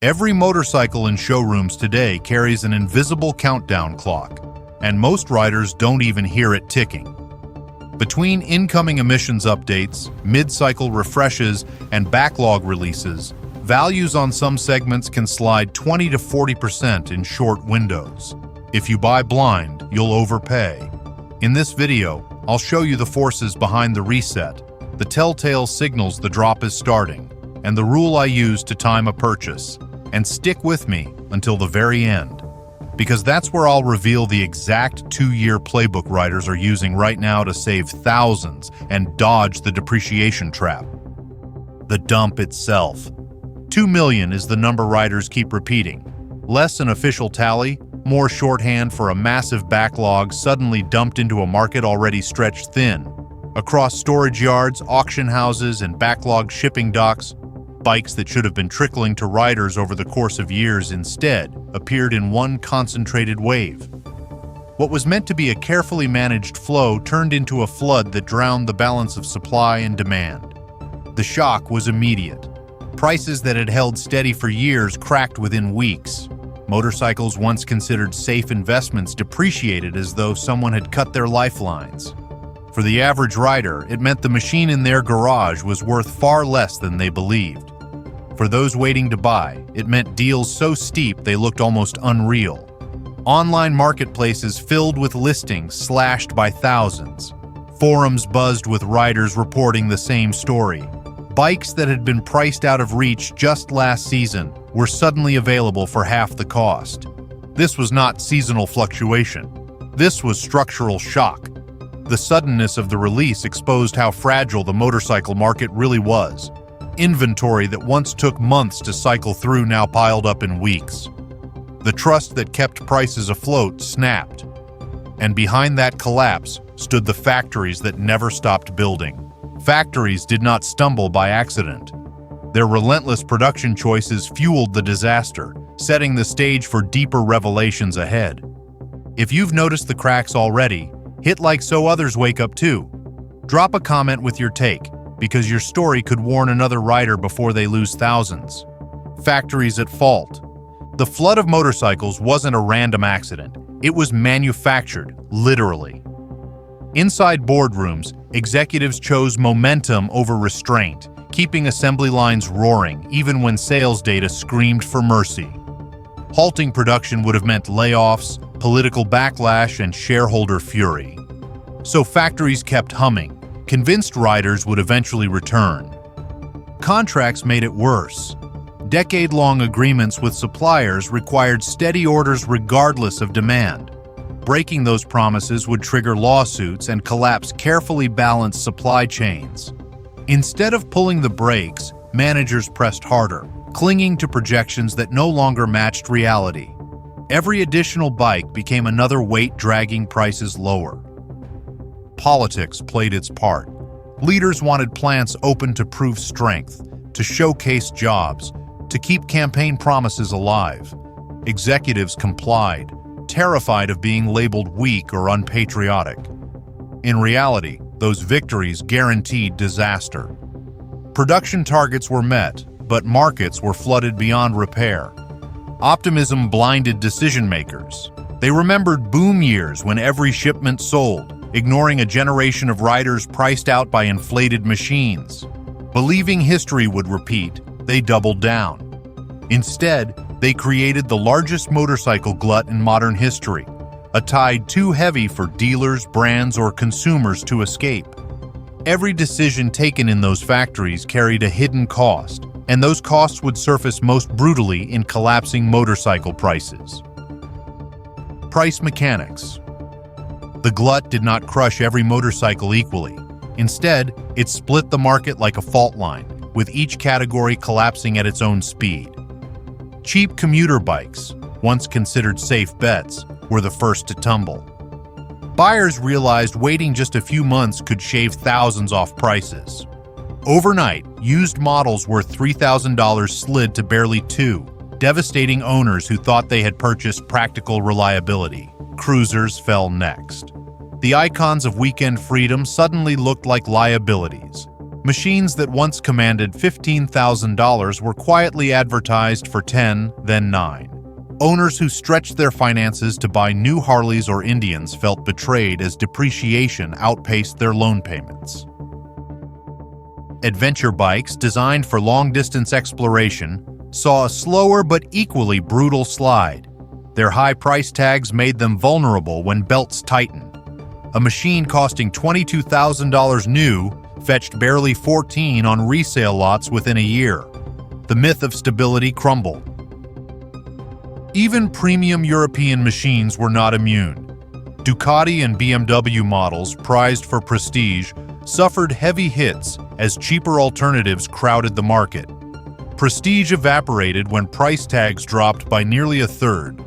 Every motorcycle in showrooms today carries an invisible countdown clock, and most riders don't even hear it ticking. Between incoming emissions updates, mid-cycle refreshes, and backlog releases, values on some segments can slide 20 to 40% in short windows. If you buy blind, you'll overpay. In this video, I'll show you the forces behind the reset, the telltale signals the drop is starting, and the rule I use to time a purchase. And stick with me until the very end, because that's where I'll reveal the exact 2-year playbook riders are using right now to save thousands and dodge the depreciation trap. The dump itself. 2 million is the number riders keep repeating. Less an official tally, more shorthand for a massive backlog suddenly dumped into a market already stretched thin. Across storage yards, auction houses, and backlogged shipping docks, bikes that should have been trickling to riders over the course of years instead appeared in one concentrated wave. What was meant to be a carefully managed flow turned into a flood that drowned the balance of supply and demand. The shock was immediate. Prices that had held steady for years cracked within weeks. Motorcycles once considered safe investments depreciated as though someone had cut their lifelines. For the average rider, it meant the machine in their garage was worth far less than they believed. For those waiting to buy, it meant deals so steep they looked almost unreal. Online marketplaces filled with listings slashed by thousands. Forums buzzed with riders reporting the same story. Bikes that had been priced out of reach just last season were suddenly available for half the cost. This was not seasonal fluctuation. This was structural shock. The suddenness of the release exposed how fragile the motorcycle market really was. Inventory that once took months to cycle through now piled up in weeks. The trust that kept prices afloat snapped. And behind that collapse stood the factories that never stopped building. Factories did not stumble by accident. Their relentless production choices fueled the disaster, setting the stage for deeper revelations ahead. If you've noticed the cracks already, hit like so others wake up too. Drop a comment with your take, because your story could warn another rider before they lose thousands. Factories at fault. The flood of motorcycles wasn't a random accident. It was manufactured, literally. Inside boardrooms, executives chose momentum over restraint, keeping assembly lines roaring even when sales data screamed for mercy. Halting production would have meant layoffs, political backlash, and shareholder fury. So factories kept humming, convinced riders would eventually return. Contracts made it worse. Decade-long agreements with suppliers required steady orders regardless of demand. Breaking those promises would trigger lawsuits and collapse carefully balanced supply chains. Instead of pulling the brakes, managers pressed harder, clinging to projections that no longer matched reality. Every additional bike became another weight dragging prices lower. Politics played its part. Leaders wanted plants open to prove strength, to showcase jobs, to keep campaign promises alive. Executives complied, terrified of being labeled weak or unpatriotic. In reality, those victories guaranteed disaster. Production targets were met, but markets were flooded beyond repair. Optimism blinded decision-makers. They remembered boom years when every shipment sold, ignoring a generation of riders priced out by inflated machines. Believing history would repeat, they doubled down. Instead, they created the largest motorcycle glut in modern history, a tide too heavy for dealers, brands, or consumers to escape. Every decision taken in those factories carried a hidden cost, and those costs would surface most brutally in collapsing motorcycle prices. Price mechanics. The glut did not crush every motorcycle equally. Instead, it split the market like a fault line, with each category collapsing at its own speed. Cheap commuter bikes, once considered safe bets, were the first to tumble. Buyers realized waiting just a few months could shave thousands off prices. Overnight, used models worth $3,000 slid to barely $2,000, devastating owners who thought they had purchased practical reliability. Cruisers fell next. The icons of weekend freedom suddenly looked like liabilities. Machines that once commanded $15,000 were quietly advertised for 10, then 9. Owners who stretched their finances to buy new Harleys or Indians felt betrayed as depreciation outpaced their loan payments. Adventure bikes designed for long-distance exploration saw a slower but equally brutal slide. Their high price tags made them vulnerable when belts tightened. A machine costing $22,000 new fetched barely 14 on resale lots within a year. The myth of stability crumbled. Even premium European machines were not immune. Ducati and BMW models prized for prestige suffered heavy hits as cheaper alternatives crowded the market. Prestige evaporated when price tags dropped by nearly a third.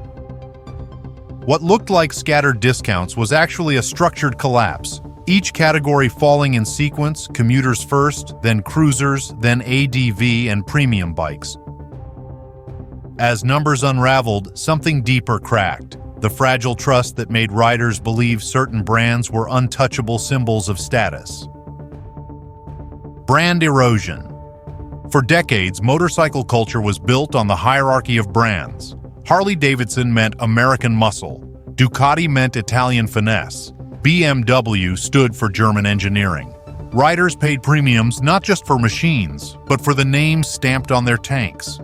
What looked like scattered discounts was actually a structured collapse, each category falling in sequence: commuters first, then cruisers, then ADV and premium bikes. As numbers unraveled, something deeper cracked: the fragile trust that made riders believe certain brands were untouchable symbols of status. Brand erosion. For decades, motorcycle culture was built on the hierarchy of brands. Harley-Davidson meant American muscle. Ducati meant Italian finesse. BMW stood for German engineering. Riders paid premiums not just for machines, but for the names stamped on their tanks.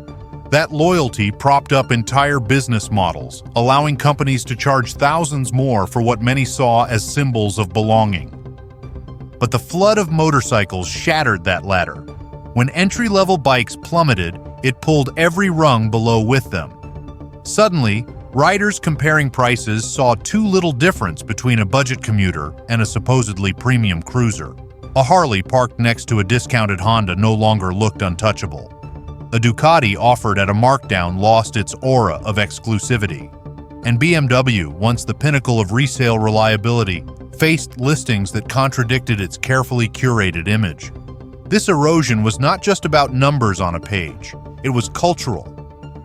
That loyalty propped up entire business models, allowing companies to charge thousands more for what many saw as symbols of belonging. But the flood of motorcycles shattered that ladder. When entry-level bikes plummeted, it pulled every rung below with them. Suddenly, riders comparing prices saw too little difference between a budget commuter and a supposedly premium cruiser. A Harley parked next to a discounted Honda no longer looked untouchable. A Ducati offered at a markdown lost its aura of exclusivity. And BMW, once the pinnacle of resale reliability, faced listings that contradicted its carefully curated image. This erosion was not just about numbers on a page, it was cultural.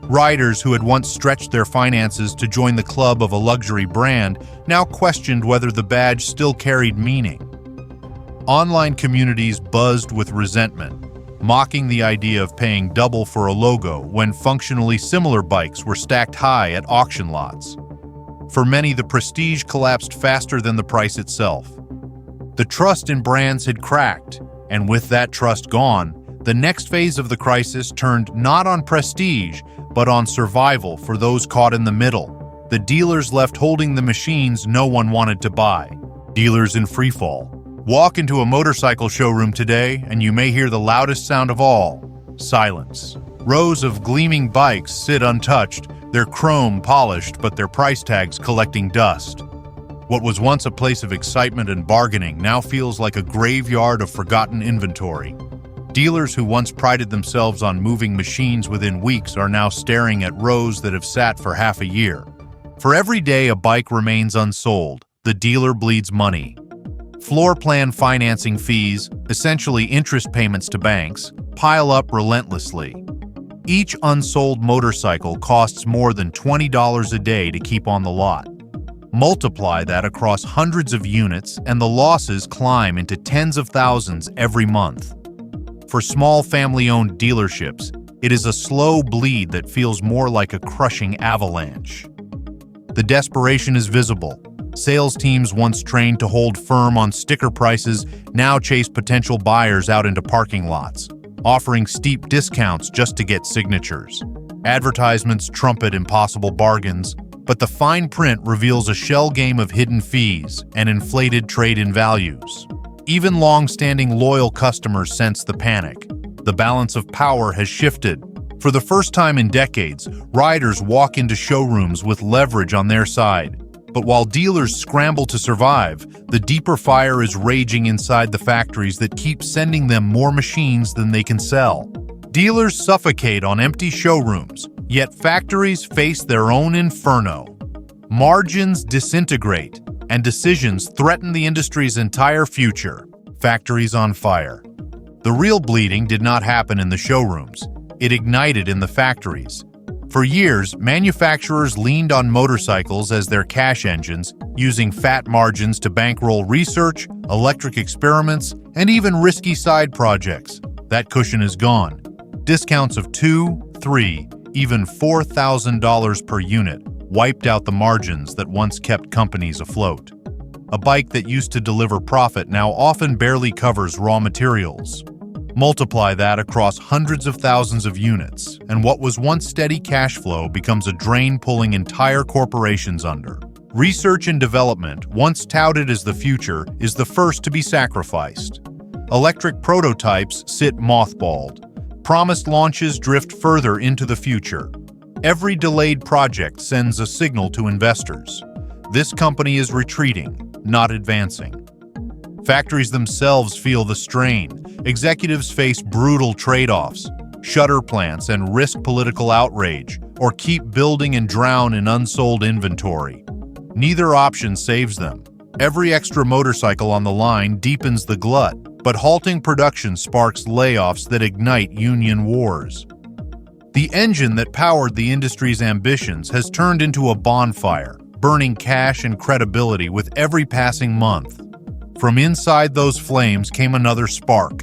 Riders who had once stretched their finances to join the club of a luxury brand now questioned whether the badge still carried meaning. Online communities buzzed with resentment, mocking the idea of paying double for a logo when functionally similar bikes were stacked high at auction lots. For many, the prestige collapsed faster than the price itself. The trust in brands had cracked, and with that trust gone, the next phase of the crisis turned not on prestige, but on survival for those caught in the middle, the dealers left holding the machines no one wanted to buy. Dealers in freefall. Walk into a motorcycle showroom today and you may hear the loudest sound of all: silence. Rows of gleaming bikes sit untouched, their chrome polished but their price tags collecting dust. What was once a place of excitement and bargaining now feels like a graveyard of forgotten inventory. Dealers who once prided themselves on moving machines within weeks are now staring at rows that have sat for half a year. For every day a bike remains unsold, the dealer bleeds money. Floor plan financing fees, essentially interest payments to banks, pile up relentlessly. Each unsold motorcycle costs more than $20 a day to keep on the lot. Multiply that across hundreds of units and the losses climb into tens of thousands every month. For small family-owned dealerships, it is a slow bleed that feels more like a crushing avalanche. The desperation is visible. Sales teams once trained to hold firm on sticker prices now chase potential buyers out into parking lots, offering steep discounts just to get signatures. Advertisements trumpet impossible bargains, but the fine print reveals a shell game of hidden fees and inflated trade-in values. Even long-standing loyal customers sense the panic. The balance of power has shifted. For the first time in decades, riders walk into showrooms with leverage on their side. But while dealers scramble to survive, the deeper fire is raging inside the factories that keep sending them more machines than they can sell. Dealers suffocate on empty showrooms, yet factories face their own inferno. Margins disintegrate, and decisions threaten the industry's entire future. Factories on fire. The real bleeding did not happen in the showrooms. It ignited in the factories. For years, manufacturers leaned on motorcycles as their cash engines, using fat margins to bankroll research, electric experiments, And even risky side projects. That cushion is gone. Discounts of $2,000, $3,000, even $4,000 per unit wiped out the margins that once kept companies afloat. A bike that used to deliver profit now often barely covers raw materials. Multiply that across hundreds of thousands of units, and what was once steady cash flow becomes a drain pulling entire corporations under. Research and development, once touted as the future, is the first to be sacrificed. Electric prototypes sit mothballed. Promised launches drift further into the future. Every delayed project sends a signal to investors. This company is retreating, not advancing. Factories themselves feel the strain. Executives face brutal trade-offs, shutter plants and risk political outrage, or keep building and drown in unsold inventory. Neither option saves them. Every extra motorcycle on the line deepens the glut, but halting production sparks layoffs that ignite union wars. The engine that powered the industry's ambitions has turned into a bonfire, burning cash and credibility with every passing month. From inside those flames came another spark,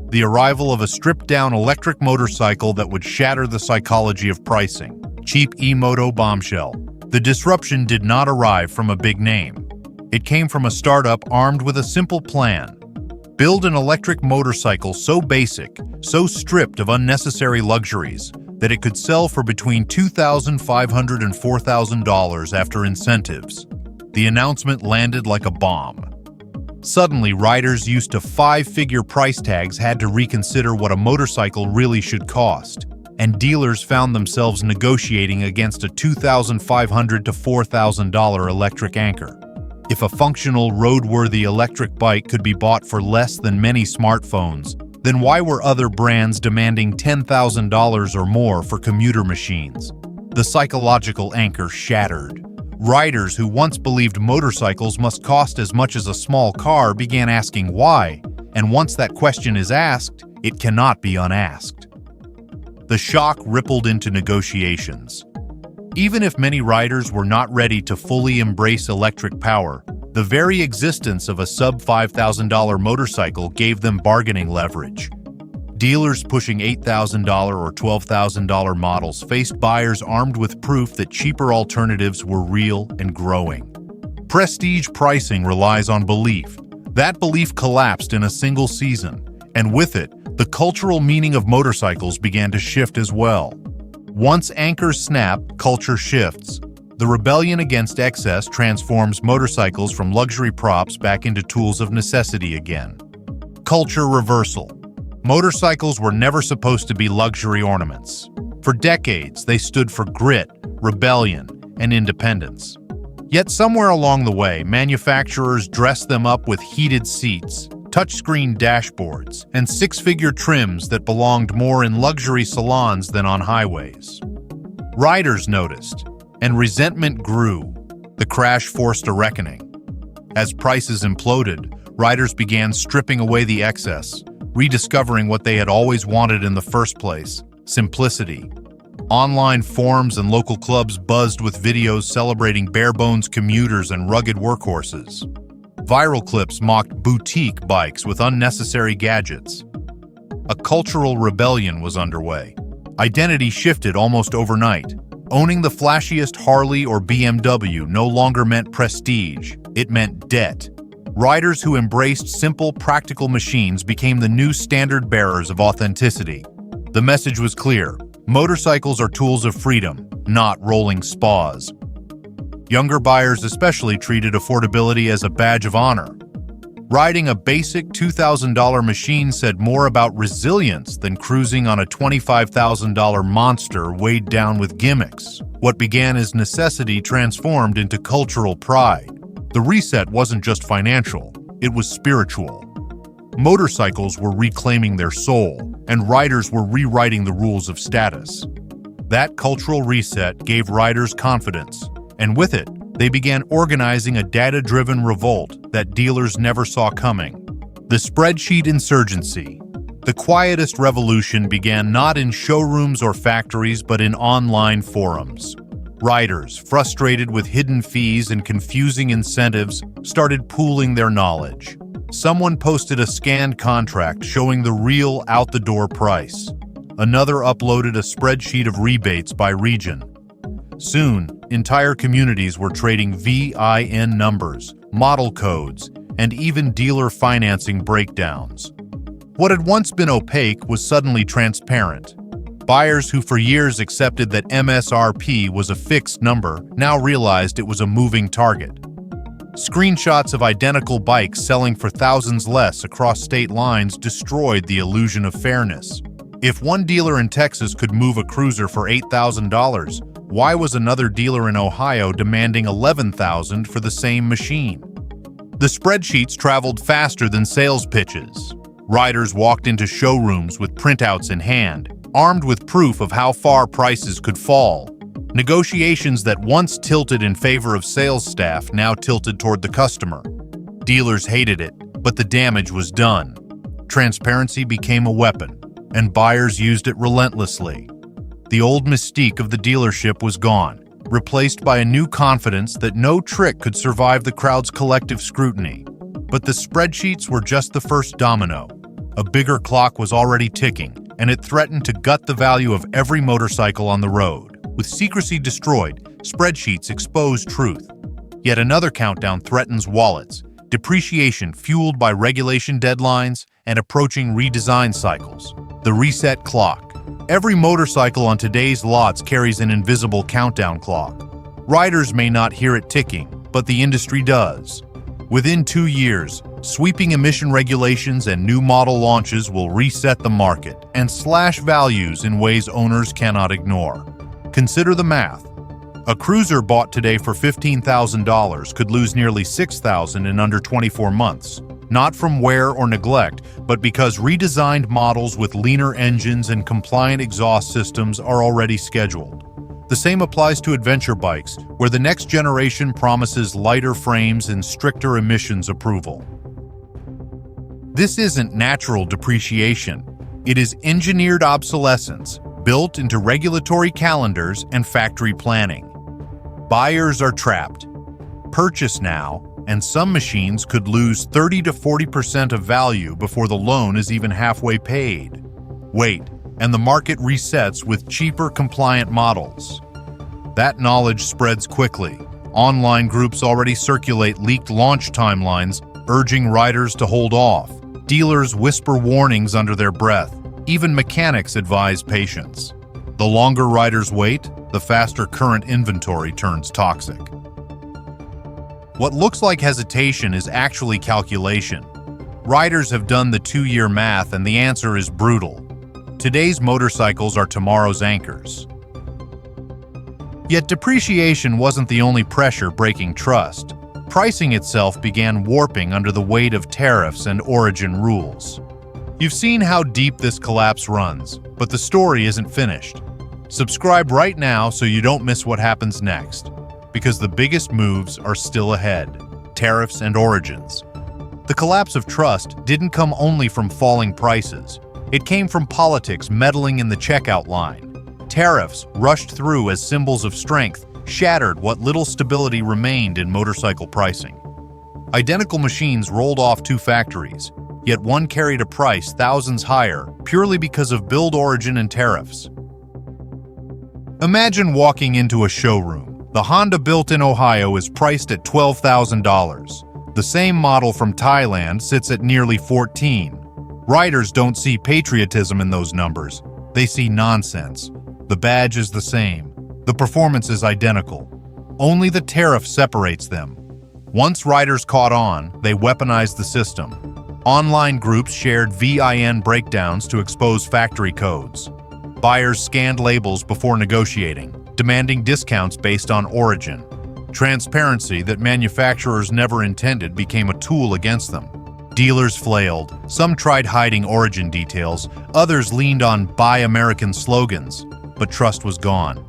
the arrival of a stripped-down electric motorcycle that would shatter the psychology of pricing. Cheap e-moto bombshell. The disruption did not arrive from a big name. It came from a startup armed with a simple plan. Build an electric motorcycle so basic, so stripped of unnecessary luxuries, that it could sell for between $2,500 and $4,000 after incentives. The announcement landed like a bomb. Suddenly, riders used to five-figure price tags had to reconsider what a motorcycle really should cost, and dealers found themselves negotiating against a $2,500 to $4,000 electric anchor. If a functional, roadworthy electric bike could be bought for less than many smartphones, then why were other brands demanding $10,000 or more for commuter machines? The psychological anchor shattered. Riders who once believed motorcycles must cost as much as a small car began asking why, and once that question is asked, it cannot be unasked. The shock rippled into negotiations. Even if many riders were not ready to fully embrace electric power, the very existence of a sub-$5,000 motorcycle gave them bargaining leverage. Dealers pushing $8,000 or $12,000 models faced buyers armed with proof that cheaper alternatives were real and growing. Prestige pricing relies on belief. That belief collapsed in a single season, and with it, the cultural meaning of motorcycles began to shift as well. Once anchors snap, culture shifts. The rebellion against excess transforms motorcycles from luxury props back into tools of necessity again. Culture reversal. Motorcycles were never supposed to be luxury ornaments. For decades, they stood for grit, rebellion, and independence. Yet somewhere along the way, manufacturers dressed them up with heated seats, touchscreen dashboards, and six-figure trims that belonged more in luxury salons than on highways. Riders noticed, and resentment grew. The crash forced a reckoning. As prices imploded, riders began stripping away the excess, rediscovering what they had always wanted in the first place: simplicity. Online forums and local clubs buzzed with videos celebrating bare-bones commuters and rugged workhorses. Viral clips mocked boutique bikes with unnecessary gadgets. A cultural rebellion was underway. Identity shifted almost overnight. Owning the flashiest Harley or BMW no longer meant prestige, it meant debt. Riders who embraced simple, practical machines became the new standard bearers of authenticity. The message was clear: motorcycles are tools of freedom, not rolling spas. Younger buyers especially treated affordability as a badge of honor. Riding a basic $2,000 machine said more about resilience than cruising on a $25,000 monster weighed down with gimmicks. What began as necessity transformed into cultural pride. The reset wasn't just financial, it was spiritual. Motorcycles were reclaiming their soul, and riders were rewriting the rules of status. That cultural reset gave riders confidence, and with it, they began organizing a data-driven revolt that dealers never saw coming. The spreadsheet insurgency. The quietest revolution began not in showrooms or factories, but in online forums. Riders, frustrated with hidden fees and confusing incentives, started pooling their knowledge. Someone posted a scanned contract showing the real out-the-door price. Another uploaded a spreadsheet of rebates by region. Soon, entire communities were trading VIN numbers, model codes, and even dealer financing breakdowns. What had once been opaque was suddenly transparent. Buyers who for years accepted that MSRP was a fixed number now realized it was a moving target. Screenshots of identical bikes selling for thousands less across state lines destroyed the illusion of fairness. If one dealer in Texas could move a cruiser for $8,000, why was another dealer in Ohio demanding $11,000 for the same machine? The spreadsheets traveled faster than sales pitches. Riders walked into showrooms with printouts in hand, armed with proof of how far prices could fall. Negotiations that once tilted in favor of sales staff now tilted toward the customer. Dealers hated it, but the damage was done. Transparency became a weapon, and buyers used it relentlessly. The old mystique of the dealership was gone, replaced by a new confidence that no trick could survive the crowd's collective scrutiny. But the spreadsheets were just the first domino. A bigger clock was already ticking, and it threatened to gut the value of every motorcycle on the road. With secrecy destroyed, spreadsheets expose truth. Yet another countdown threatens wallets, depreciation fueled by regulation deadlines and approaching redesign cycles. The reset clock. Every motorcycle on today's lots carries an invisible countdown clock. Riders may not hear it ticking, but the industry does. Within 2 years, sweeping emission regulations and new model launches will reset the market and slash values in ways owners cannot ignore. Consider the math. A cruiser bought today for $15,000 could lose nearly $6,000 in under 24 months, not from wear or neglect, but because redesigned models with leaner engines and compliant exhaust systems are already scheduled. The same applies to adventure bikes, where the next generation promises lighter frames and stricter emissions approval. This isn't natural depreciation. It is engineered obsolescence, built into regulatory calendars and factory planning. Buyers are trapped. Purchase now, and some machines could lose 30 to 40% of value before the loan is even halfway paid. Wait, and the market resets with cheaper compliant models. That knowledge spreads quickly. Online groups already circulate leaked launch timelines, urging riders to hold off. Dealers whisper warnings under their breath. Even mechanics advise patience. The longer riders wait, the faster current inventory turns toxic. What looks like hesitation is actually calculation. Riders have done the 2-year math, and the answer is brutal. Today's motorcycles are tomorrow's anchors. Yet depreciation wasn't the only pressure breaking trust. Pricing itself began warping under the weight of tariffs and origin rules. You've seen how deep this collapse runs, but the story isn't finished. Subscribe right now so you don't miss what happens next, because the biggest moves are still ahead: tariffs and origins. The collapse of trust didn't come only from falling prices. It came from politics meddling in the checkout line. Tariffs, rushed through as symbols of strength, shattered what little stability remained in motorcycle pricing. Identical machines rolled off 2 factories, yet one carried a price thousands higher purely because of build origin and tariffs. Imagine walking into a showroom. The Honda built in Ohio is priced at $12,000. The same model from Thailand sits at nearly $14,000. Riders don't see patriotism in those numbers. They see nonsense. The badge is the same. The performance is identical. Only the tariff separates them. Once riders caught on, they weaponized the system. Online groups shared VIN breakdowns to expose factory codes. Buyers scanned labels before negotiating, demanding discounts based on origin. Transparency that manufacturers never intended became a tool against them. Dealers flailed. Some tried hiding origin details, others leaned on Buy American slogans, but trust was gone.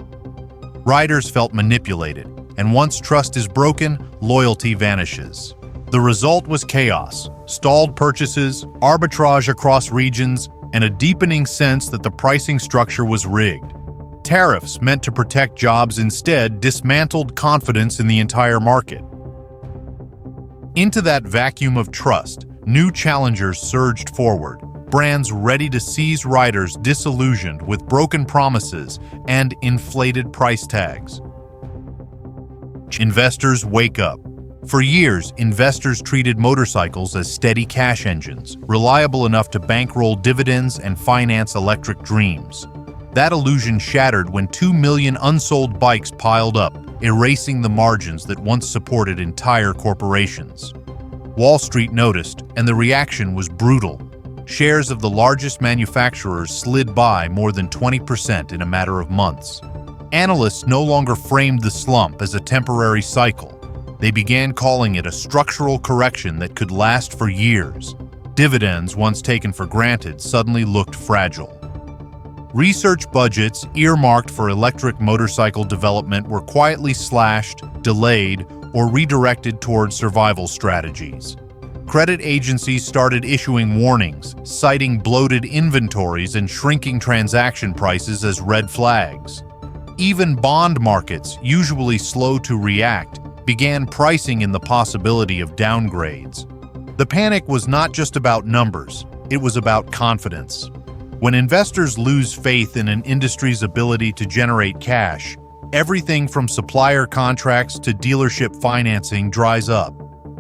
Riders felt manipulated, and once trust is broken, loyalty vanishes. The result was chaos, stalled purchases, arbitrage across regions, and a deepening sense that the pricing structure was rigged. Tariffs meant to protect jobs instead dismantled confidence in the entire market. Into that vacuum of trust, new challengers surged forward, brands ready to seize riders disillusioned with broken promises and inflated price tags. Investors wake up. For years, investors treated motorcycles as steady cash engines, reliable enough to bankroll dividends and finance electric dreams. That illusion shattered when 2 million unsold bikes piled up, erasing the margins that once supported entire corporations. Wall Street noticed, and the reaction was brutal. Shares of the largest manufacturers slid by more than 20% in a matter of months. Analysts no longer framed the slump as a temporary cycle. They began calling it a structural correction that could last for years. Dividends, once taken for granted, suddenly looked fragile. Research budgets earmarked for electric motorcycle development were quietly slashed, delayed, or redirected toward survival strategies. Credit agencies started issuing warnings, citing bloated inventories and shrinking transaction prices as red flags. Even bond markets, usually slow to react, began pricing in the possibility of downgrades. The panic was not just about numbers, it was about confidence. When investors lose faith in an industry's ability to generate cash, everything from supplier contracts to dealership financing dries up.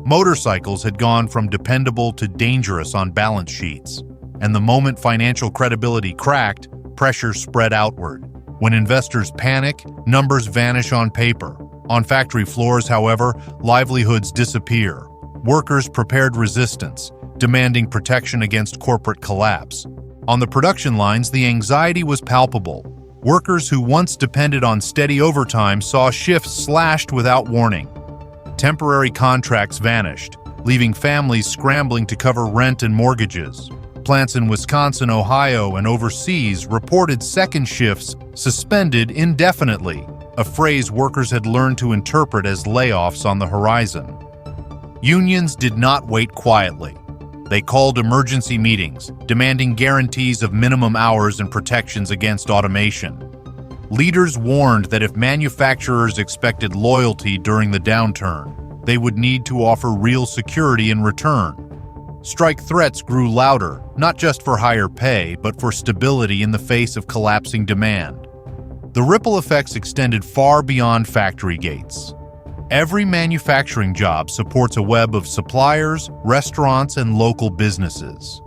Motorcycles had gone from dependable to dangerous on balance sheets, and the moment financial credibility cracked, pressure spread outward. When investors panic, numbers vanish on paper. On factory floors, however, livelihoods disappear. Workers prepared resistance, demanding protection against corporate collapse. On the production lines, the anxiety was palpable. Workers who once depended on steady overtime saw shifts slashed without warning. Temporary contracts vanished, leaving families scrambling to cover rent and mortgages. Plants in Wisconsin, Ohio, and overseas reported second shifts suspended indefinitely, a phrase workers had learned to interpret as layoffs on the horizon. Unions did not wait quietly. They called emergency meetings, demanding guarantees of minimum hours and protections against automation. Leaders warned that if manufacturers expected loyalty during the downturn, they would need to offer real security in return. Strike threats grew louder, not just for higher pay, but for stability in the face of collapsing demand. The ripple effects extended far beyond factory gates. Every manufacturing job supports a web of suppliers, restaurants, and local businesses.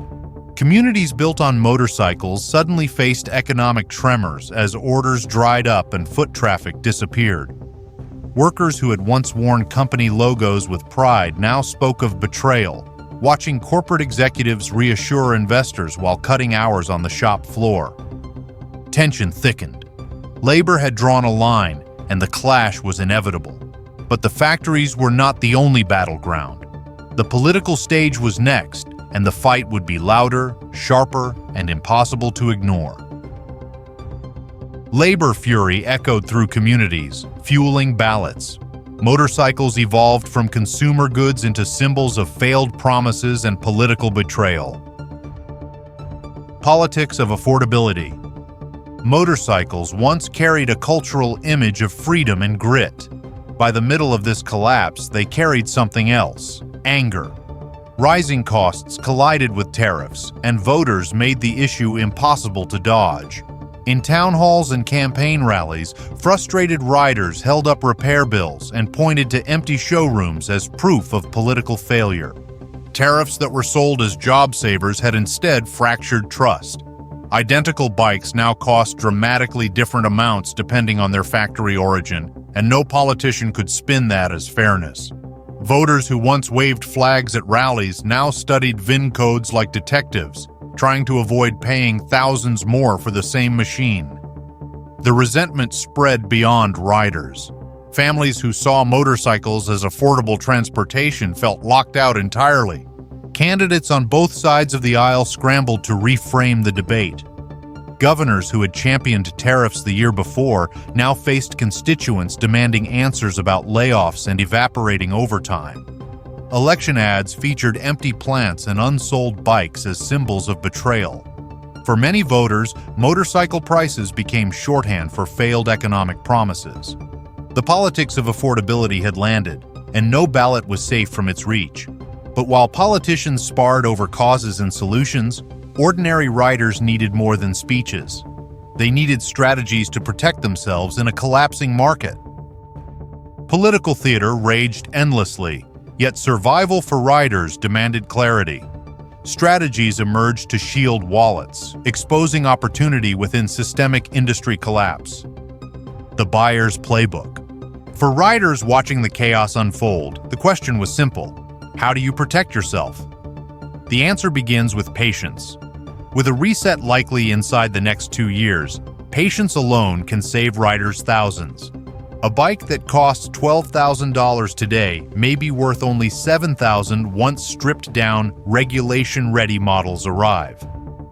Communities built on motorcycles suddenly faced economic tremors as orders dried up and foot traffic disappeared. Workers who had once worn company logos with pride now spoke of betrayal, watching corporate executives reassure investors while cutting hours on the shop floor. Tension thickened. Labor had drawn a line, and the clash was inevitable. But the factories were not the only battleground. The political stage was next, and the fight would be louder, sharper, and impossible to ignore. Labor fury echoed through communities, fueling ballots. Motorcycles evolved from consumer goods into symbols of failed promises and political betrayal. Politics of affordability. Motorcycles once carried a cultural image of freedom and grit. By the middle of this collapse, they carried something else: anger. Rising costs collided with tariffs, and voters made the issue impossible to dodge. In town halls and campaign rallies, frustrated riders held up repair bills and pointed to empty showrooms as proof of political failure. Tariffs that were sold as job savers had instead fractured trust. Identical bikes now cost dramatically different amounts depending on their factory origin, and no politician could spin that as fairness. Voters who once waved flags at rallies now studied VIN codes like detectives, trying to avoid paying thousands more for the same machine. The resentment spread beyond riders. Families who saw motorcycles as affordable transportation felt locked out entirely. Candidates on both sides of the aisle scrambled to reframe the debate. Governors who had championed tariffs the year before now faced constituents demanding answers about layoffs and evaporating overtime. Election ads featured empty plants and unsold bikes as symbols of betrayal. For many voters, motorcycle prices became shorthand for failed economic promises. The politics of affordability had landed, and no ballot was safe from its reach. But while politicians sparred over causes and solutions, ordinary riders needed more than speeches. They needed strategies to protect themselves in a collapsing market. Political theater raged endlessly, yet survival for riders demanded clarity. Strategies emerged to shield wallets, exposing opportunity within systemic industry collapse. The buyer's playbook. For riders watching the chaos unfold, the question was simple: how do you protect yourself? The answer begins with patience. With a reset likely inside the next 2 years, patience alone can save riders thousands. A bike that costs $12,000 today may be worth only $7,000 once stripped-down, regulation-ready models arrive.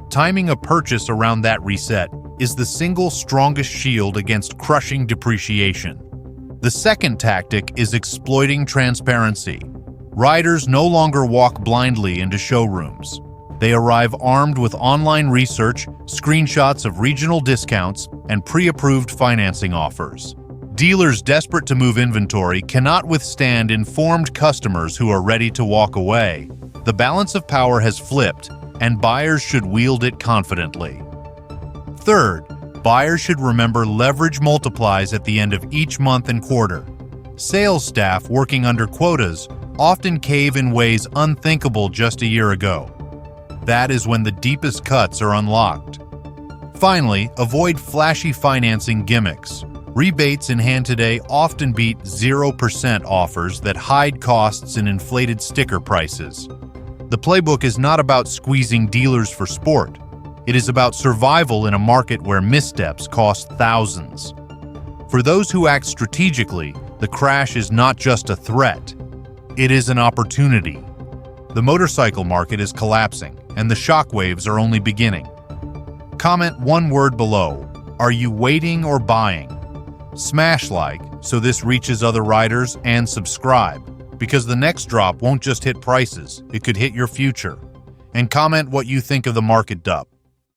Timing a purchase around that reset is the single strongest shield against crushing depreciation. The second tactic is exploiting transparency. Riders no longer walk blindly into showrooms. They arrive armed with online research, screenshots of regional discounts, and pre-approved financing offers. Dealers desperate to move inventory cannot withstand informed customers who are ready to walk away. The balance of power has flipped, and buyers should wield it confidently. Third, buyers should remember leverage multiplies at the end of each month and quarter. Sales staff working under quotas often cave in ways unthinkable just a year ago. That is when the deepest cuts are unlocked. Finally, avoid flashy financing gimmicks. Rebates in hand today often beat 0% offers that hide costs in inflated sticker prices. The playbook is not about squeezing dealers for sport. It is about survival in a market where missteps cost thousands. For those who act strategically, the crash is not just a threat. It is an opportunity. The motorcycle market is collapsing, and the shockwaves are only beginning. Comment one word below. Are you waiting or buying? Smash like so this reaches other riders, and subscribe, because the next drop won't just hit prices, it could hit your future. And comment what you think of the market dump.